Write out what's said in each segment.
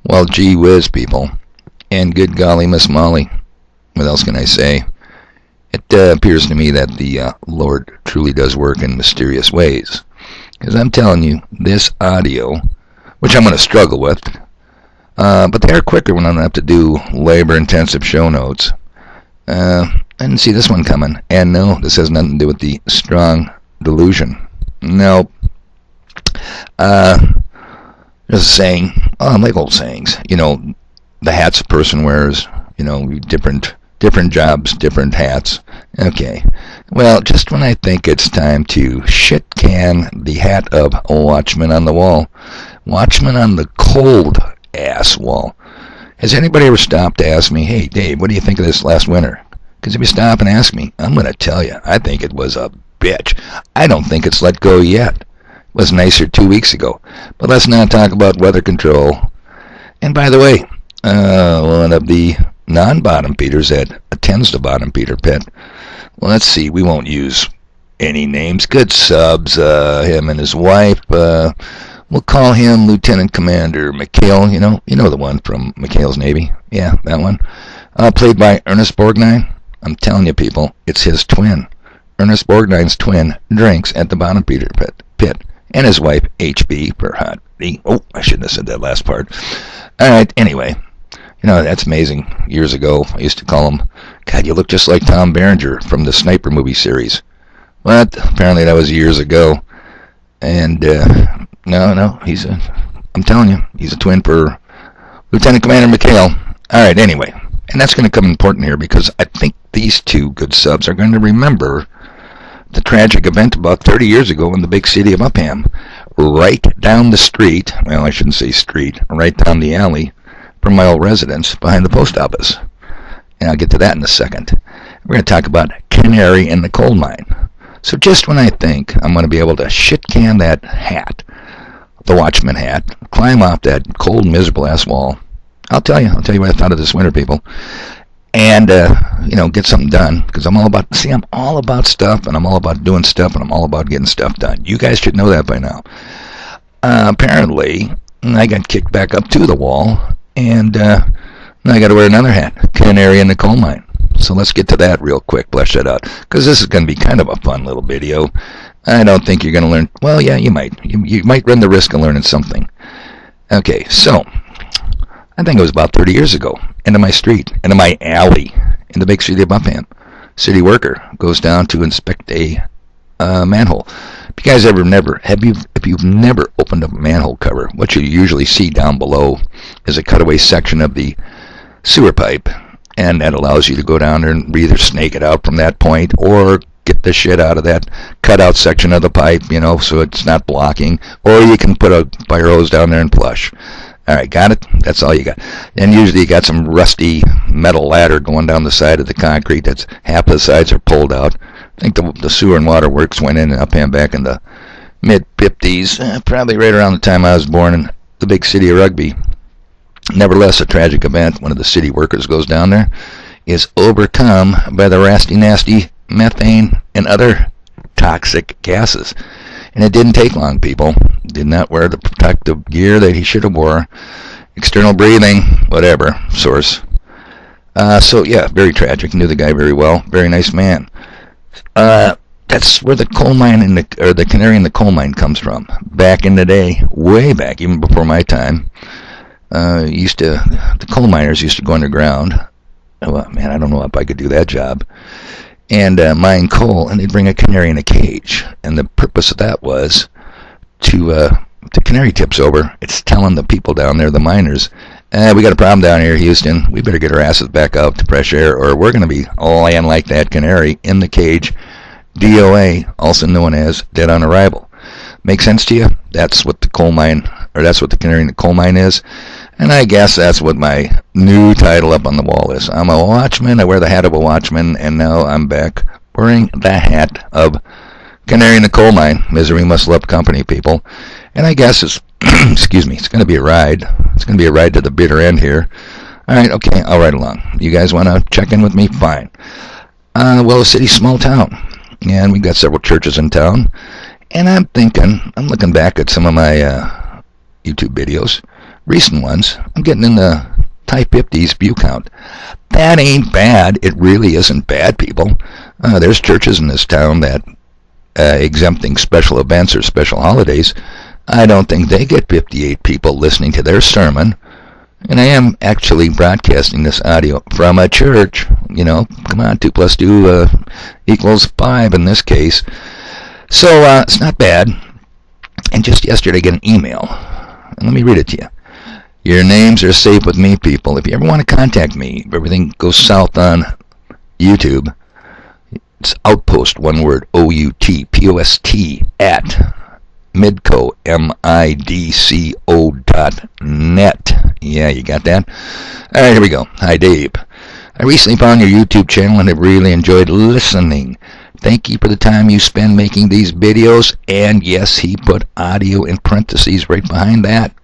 Well, gee whiz, people. And good golly, Miss Molly. What else can I say? It appears to me that the Lord truly does work in mysterious ways. Because I'm telling you, this audio, which I'm going to struggle with, but they are quicker when I don't have to do labor-intensive show notes. I didn't see this one coming. And no, this has nothing to do with the strong delusion. Nope. There's a saying, like old sayings, the hats a person wears, different jobs, different hats. Okay. Well, just when I think it's time to shit-can the hat of a watchman on the wall, watchman on the cold-ass wall. Has anybody ever stopped to ask me, hey, Dave, what do you think of this last winter? Because if you stop and ask me, I'm going to tell you, I think it was a bitch. I don't think it's let go yet. It was nicer 2 weeks ago. But let's not talk about weather control. And by the way, one of the non-bottom feeders that attends the bottom feeder pit, well, let's see, we won't use any names. Good subs, him and his wife. We'll call him Lieutenant Commander McHale, you know the one from McHale's Navy. Yeah, that one. Played by Ernest Borgnine. I'm telling you, people, it's his twin. Ernest Borgnine's twin drinks at the bottom feeder pit. And his wife, HB, for hot. Oh, I shouldn't have said that last part. All right, anyway. That's amazing. Years ago, I used to call him, God, you look just like Tom Berenger from the Sniper movie series. Well, apparently that was years ago. And, no, I'm telling you, he's a twin for Lieutenant Commander McHale. All right, anyway. And that's going to come important here because I think these two good subs are going to remember the tragic event about 30 years ago in the big city of Upham. Right down the street, well, I shouldn't say street, right down the alley from my old residence behind the post office. And I'll get to that in a second. We're going to talk about Canary in the coal mine. So just when I think I'm going to be able to shit-can that hat, the Watchman hat, climb off that cold, miserable-ass wall, I'll tell you what I thought of this winter, people. And, get something done. Because I'm all about stuff, and I'm all about doing stuff, and I'm all about getting stuff done. You guys should know that by now. Apparently, I got kicked back up to the wall, and now I got to wear another hat, Canary in the coal mine. So let's get to that real quick, flesh that out. Because this is going to be kind of a fun little video. I don't think you're going to learn. Well, yeah, you might. You might run the risk of learning something. Okay, so I think it was about 30 years ago, into my street, into my alley, in the big city of Upham. City worker goes down to inspect a manhole. If you guys if you've never opened up a manhole cover, what you usually see down below is a cutaway section of the sewer pipe, and that allows you to go down there and either snake it out from that point or get the shit out of that cutout section of the pipe, so it's not blocking, or you can put a fire hose down there and flush. All right, got it? That's all you got. And usually you got some rusty metal ladder going down the side of the concrete. That's half the sides are pulled out. I think the sewer and water works went in Upham back in the mid-50s, probably right around the time I was born in the big city of Rugby. Nevertheless, a tragic event. One of the city workers goes down there, is overcome by the nasty methane and other toxic gases. And it didn't take long, people. Did not wear the protective gear that he should have wore. External breathing, whatever, source. So, yeah, very tragic. Knew the guy very well. Very nice man. That's where the coal mine the canary in the coal mine comes from. Back in the day, way back, even before my time, the coal miners used to go underground. Well, man, I don't know if I could do that job. And mine coal, and they'd bring a canary in a cage. And the purpose of that was to, if the canary tips over, it's telling the people down there, the miners, we got a problem down here, Houston. We better get our asses back out to fresh air, or we're going to be laying like that canary in the cage. DOA, also known as dead on arrival. Make sense to you? That's what the coal mine, or that's what the canary in the coal mine is. And I guess that's what my new title up on the wall is. I'm a watchman. I wear the hat of a watchman, and now I'm back wearing the hat of canary in the coal mine. Misery must love company, people. And I guess it's, excuse me, it's going to be a ride. It's going to be a ride to the bitter end here. All right, okay, I'll ride along. You guys want to check in with me? Fine. Well, the city's a small town, and we've got several churches in town. And I'm looking back at some of my YouTube videos. recent ones, I'm getting in the high 50s view count. That ain't bad. It really isn't bad, people. There's churches in this town that exempting special events or special holidays. I don't think they get 58 people listening to their sermon. And I am actually broadcasting this audio from a church. You know, come on, 2 plus 2 equals 5 in this case. So it's not bad. And just yesterday I got an email. And let me read it to you. Your names are safe with me, people. If you ever want to contact me, if everything goes south on YouTube, it's Outpost, one word, OUTPOST, at Midco, MIDCO.net. Yeah, you got that? All right, here we go. Hi, Dave. I recently found your YouTube channel and have really enjoyed listening. Thank you for the time you spend making these videos. And yes, he put audio in parentheses right behind that.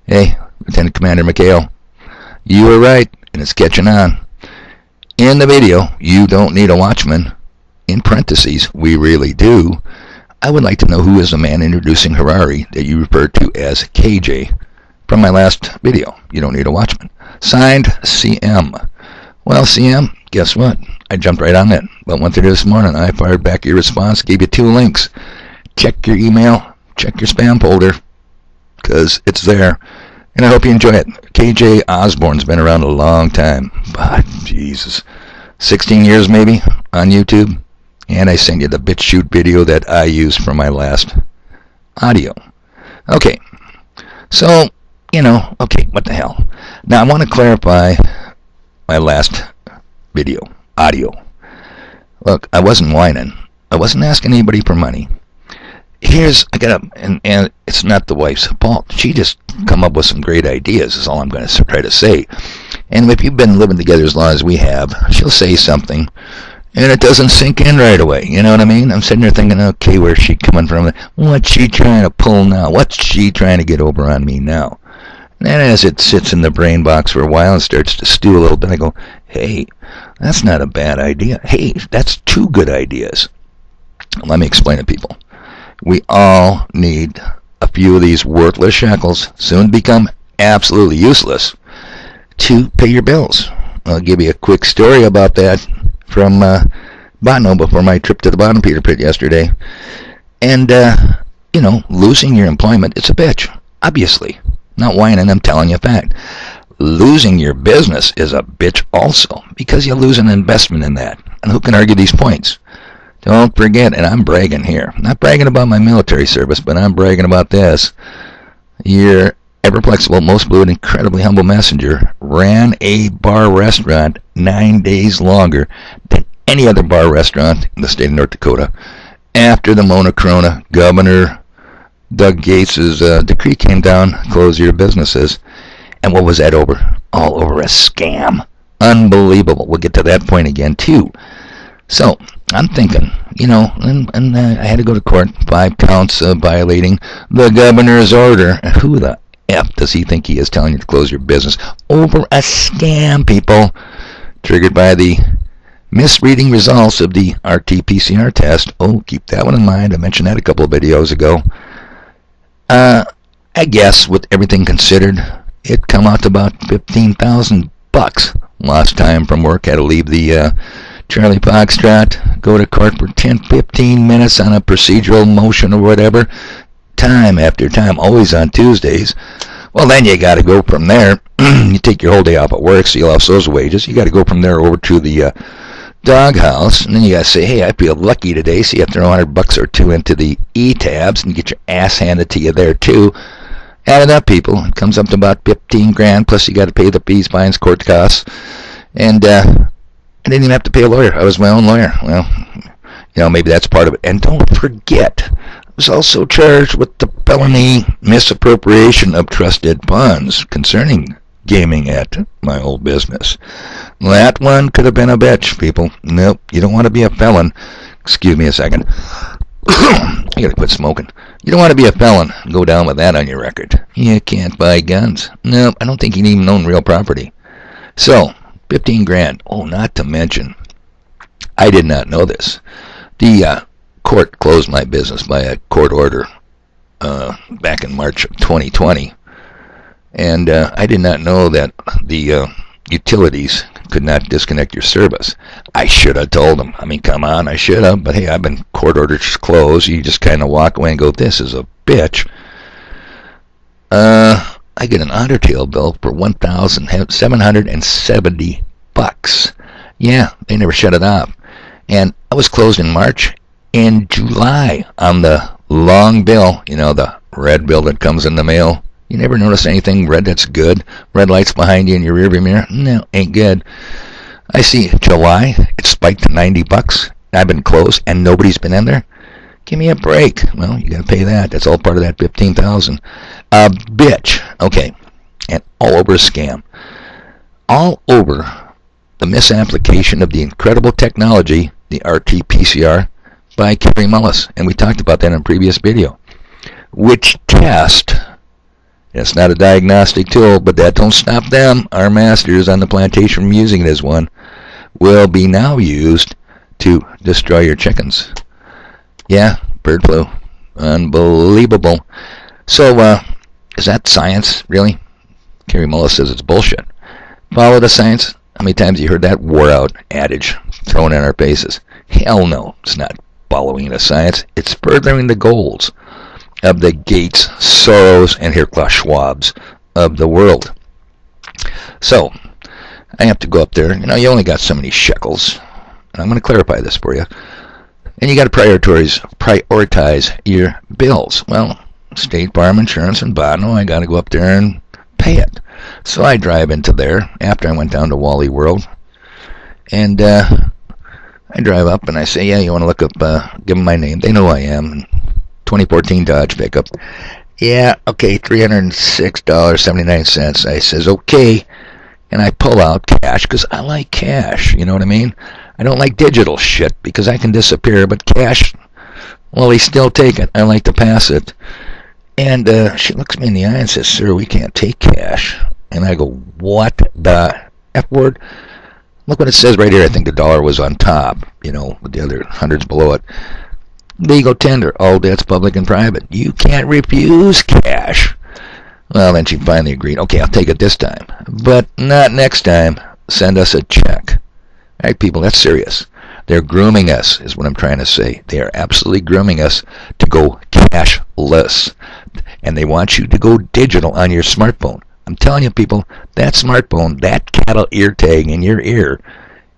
Hey, Lieutenant Commander McHale, you were right, and it's catching on. In the video, you don't need a watchman. In parentheses, we really do. I would like to know who is the man introducing Harari that you referred to as KJ from my last video. You don't need a watchman. Signed, CM. Well, CM, guess what? I jumped right on that. But went through this morning. I fired back your response, gave you 2 links. Check your email, check your spam folder, because it's there. And I hope you enjoy it. KJ Osborne's been around a long time. But, Jesus. 16 years maybe on YouTube. And I sent you the BitChute video that I used for my last audio. Okay. So, you know, okay, what the hell. Now, I want to clarify my last video, audio. Look, I wasn't whining. I wasn't asking anybody for money. I got up, and it's not the wife's fault. She just come up with some great ideas, is all I'm going to try to say. And if you've been living together as long as we have, she'll say something, and it doesn't sink in right away. You know what I mean? I'm sitting there thinking, okay, where's she coming from? What's she trying to pull now? What's she trying to get over on me now? And then as it sits in the brain box for a while and starts to stew a little bit, I go, hey, that's not a bad idea. Hey, that's 2 good ideas. Let me explain to people. We all need a few of these worthless shekels, soon to become absolutely useless, to pay your bills. I'll give you a quick story about that from Botno before my trip to the bottom Peter Pit yesterday. And, you know, losing your employment, it's a bitch, obviously. Not whining, I'm telling you a fact. Losing your business is a bitch also, because you lose an investment in that. And who can argue these points? Don't forget, and I'm bragging here. I'm not bragging about my military service, but I'm bragging about this. Your ever-flexible, most fluid, incredibly humble messenger ran a bar restaurant 9 days longer than any other bar restaurant in the state of North Dakota after the Monochrona Governor Doug Gates' decree came down, close your businesses. And what was that over? All over a scam. Unbelievable. We'll get to that point again, too. So, I'm thinking, you know, and I had to go to court, 5 counts of violating the governor's order. Who the F does he think he is telling you to close your business over a scam, people? Triggered by the misreading results of the RT-PCR test. Oh, keep that one in mind. I mentioned that a couple of videos ago. I guess with everything considered, it come out to about $15,000 lost time from work. Had to leave the Charlie Foxtrot, go to court for 10-15 minutes on a procedural motion or whatever, time after time, always on Tuesdays. Well, then you got to go from there. You take your whole day off at work, so you lost those wages. You got to go from there over to the doghouse, and then you got to say, hey, I feel lucky today, so you have to throw $100 or $2 into the e-tabs and get your ass handed to you there, too. Add it up, people. It comes up to about $15,000, plus you got to pay the fees, fines, court costs, and I didn't even have to pay a lawyer. I was my own lawyer. Well, you know, maybe that's part of it. And don't forget, I was also charged with the felony misappropriation of trusted funds concerning gaming at my old business. That one could have been a bitch, people. Nope, you don't want to be a felon. Excuse me a second. I gotta quit smoking. You don't want to be a felon. Go down with that on your record. You can't buy guns. Nope, I don't think you even own real property. So, $15,000. Oh, not to mention, I did not know this. The court closed my business by a court order back in March of 2020. And I did not know that the utilities could not disconnect your service. I should have told them. I mean, come on, I should have. But hey, I've been court ordered closed. You just kind of walk away and go, this is a bitch. I get an Undertale bill for $1,770. Yeah, they never shut it off. And I was closed in March. In July, on the long bill, you know, the red bill that comes in the mail. You never notice anything red that's good? Red lights behind you in your rearview mirror? No, ain't good. I see July, it spiked to $90. I've been closed and nobody's been in there. Give me a break. Well, you got to pay that. That's all part of that $15,000. Bitch. Okay. And all over a scam. All over the misapplication of the incredible technology, the RT-PCR, by Carrie Mullis. And we talked about that in a previous video. Which test, it's not a diagnostic tool, but that don't stop them, our masters on the plantation from using it as one, will be now used to destroy your chickens. Yeah, bird flu. Unbelievable. So, is that science, really? Carrie Mullis says it's bullshit. Follow the science? How many times have you heard that wore-out adage thrown in our faces? Hell no, it's not following the science. It's furthering the goals of the Gates, Soros, and Klaus Schwabs of the world. So, I have to go up there. You know, you only got so many shekels. And I'm going to clarify this for you. And you got to prioritize your bills. Well, State Farm Insurance and Bono, I got to go up there and pay it. So I drive into there after I went down to Wally World. And I drive up and I say, yeah, you want to look up, give them my name. They know who I am. 2014 Dodge pickup. Yeah, okay, $306.79. I says, okay. And I pull out cash because I like cash. You know what I mean? I don't like digital shit because I can disappear. But cash, well, they still take it. I like to pass it. And she looks me in the eye and says, sir, we can't take cash. And I go, what the F word? Look what it says right here. I think the dollar was on top, you know, with the other hundreds below it. Legal tender, all debts public and private. You can't refuse cash. Well, then she finally agreed. Okay, I'll take it this time. But not next time. Send us a check. All right, people, that's serious. They're grooming us, is what I'm trying to say. They are absolutely grooming us to go cashless. And they want you to go digital on your smartphone. I'm telling you, people, that smartphone, that cattle ear tag in your ear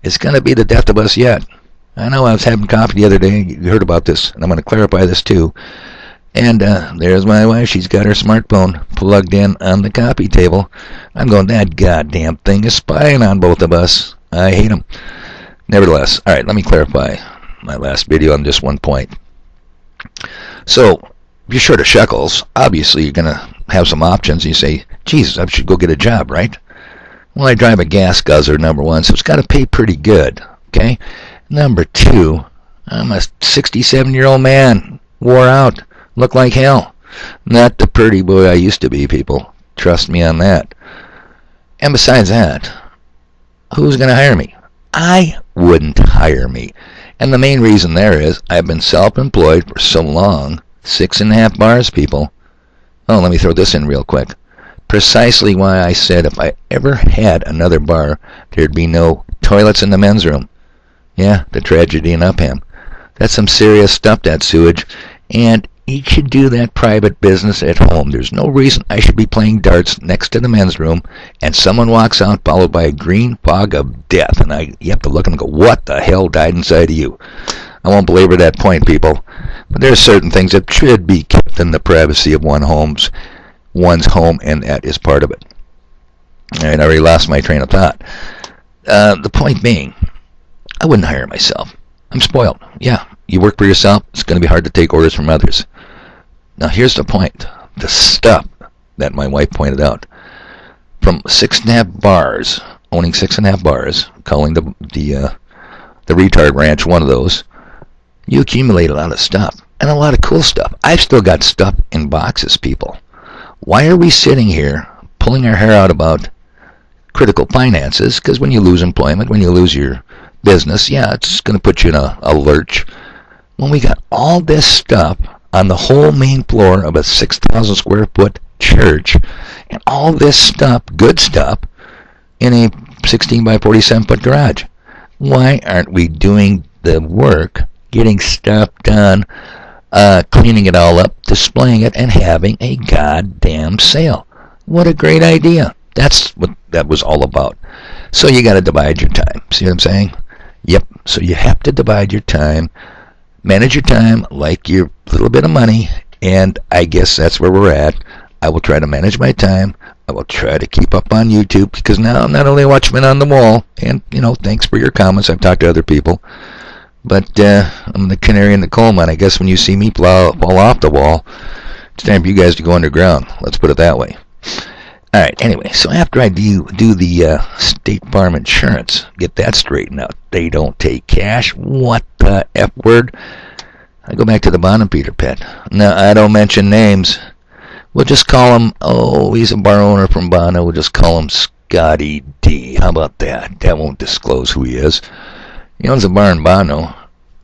is going to be the death of us yet. I know I was having coffee the other day. You heard about this, and I'm going to clarify this too. And there's my wife. She's got her smartphone plugged in on the coffee table. I'm going, that goddamn thing is spying on both of us. I hate them. Nevertheless, all right, let me clarify my last video on just one point. So, if you're short of shekels, obviously you're going to have some options. You say, Jesus, I should go get a job, right? Well, I drive a gas guzzler, number one, so it's got to pay pretty good, okay? Number two, I'm a 67-year-old man, wore out, look like hell. Not the pretty boy I used to be, people. Trust me on that. And besides that, who's going to hire me? I wouldn't hire me. And the main reason there is I've been self-employed for so long, 6.5 bars, people. Oh, let me throw this in real quick. Precisely why I said if I ever had another bar, there'd be no toilets in the men's room. Yeah, the tragedy in Upham. That's some serious stuff, that sewage. And you should do that private business at home. There's no reason I should be playing darts next to the men's room and someone walks out followed by a green fog of death. And you have to look and go, what the hell died inside of you? I won't belabor that point, people. But there are certain things that should be kept in the privacy of one's home, and that is part of it. All right, I already lost my train of thought. The point being, I wouldn't hire myself. I'm spoiled. Yeah, you work for yourself, it's going to be hard to take orders from others. Now here's the point. The stuff that my wife pointed out. From 6.5 bars, owning 6.5 bars, calling the retard ranch one of those, you accumulate a lot of stuff. And a lot of cool stuff. I've still got stuff in boxes, people. Why are we sitting here pulling our hair out about critical finances? Because when you lose employment, when you lose your business, yeah, it's going to put you in a lurch. When we got all this stuff on the whole main floor of a 6,000 square foot church, and all this stuff, good stuff, in a 16 by 47 foot garage. Why aren't we doing the work, getting stuff done, cleaning it all up, displaying it, and having a goddamn sale? What a great idea. That's what that was all about. So you got to divide your time. See what I'm saying? Yep. So you have to divide your time, manage your time like your little bit of money, and I guess that's where we're at. I will try to manage my time. I will try to keep up on YouTube, because now I'm not only a watchman on the wall, and, thanks for your comments. I've talked to other people, but I'm the canary in the coal mine. I guess when you see me fall off the wall, it's time for you guys to go underground. Let's put it that way. All right, anyway, so after I do the State Farm insurance, get that straightened out. They don't take cash. What the F word? I go back to the bottom Peter pit. Now, I don't mention names. We'll just call him, he's a bar owner from Bono. We'll just call him Scotty D. How about that? That won't disclose who he is. He owns a bar in Bono,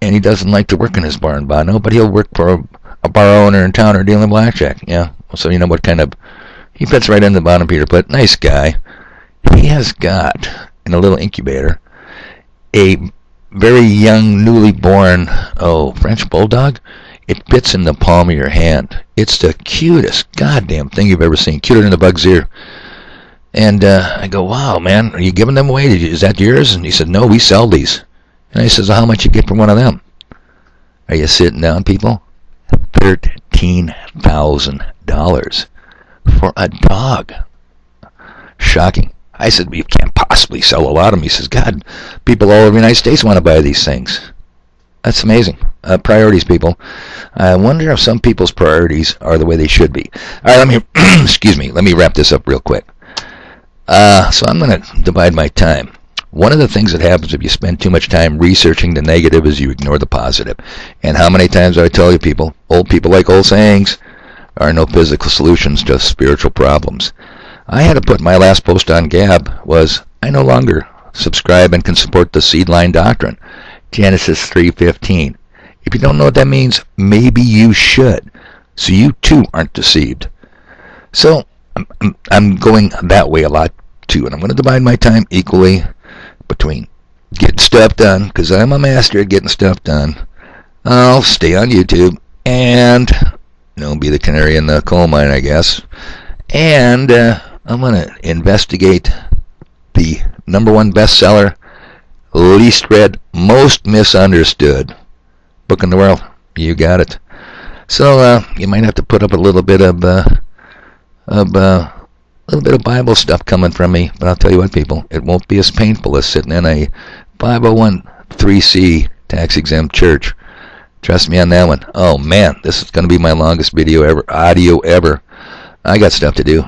and he doesn't like to work in his bar in Bono, but he'll work for a bar owner in town or dealing blackjack. Yeah, so you know what kind of... He fits right in the bottom Peter pit. Nice guy. He has got, in a little incubator, a very young, newly born, French bulldog. It fits in the palm of your hand. It's the cutest goddamn thing you've ever seen. Cuter than a bug's ear. And I go, wow, man, are you giving them away? Is that yours? And he said, no, we sell these. And I says, well, how much you get for one of them? Are you sitting down, people? $13,000 for a dog. Shocking. I said, well, you can't possibly sell a lot of them. He says, God, people all over the United States want to buy these things. That's amazing. Priorities, people. I wonder if some people's priorities are the way they should be. All right, let me excuse me. Let me wrap this up real quick. So I'm going to divide my time. One of the things that happens if you spend too much time researching the negative is you ignore the positive. And how many times do I tell you, people? Old people like old sayings. There are no physical solutions, just spiritual problems. I had to put my last post on Gab was, I no longer subscribe and can support the seed line doctrine. Genesis 3:15. If you don't know what that means, maybe you should, so you too aren't deceived. So I'm going that way a lot too, and I'm going to divide my time equally between getting stuff done, because I'm a master at getting stuff done. I'll stay on YouTube and be the canary in the coal mine, I guess. And I'm going to investigate the #1 bestseller, least read, most misunderstood book in the world. You got it. So you might have to put up a little bit of Bible stuff coming from me, but I'll tell you what, people, it won't be as painful as sitting in a 501(c) tax-exempt church. Trust me on that one. Oh man, this is going to be my longest audio ever. I got stuff to do.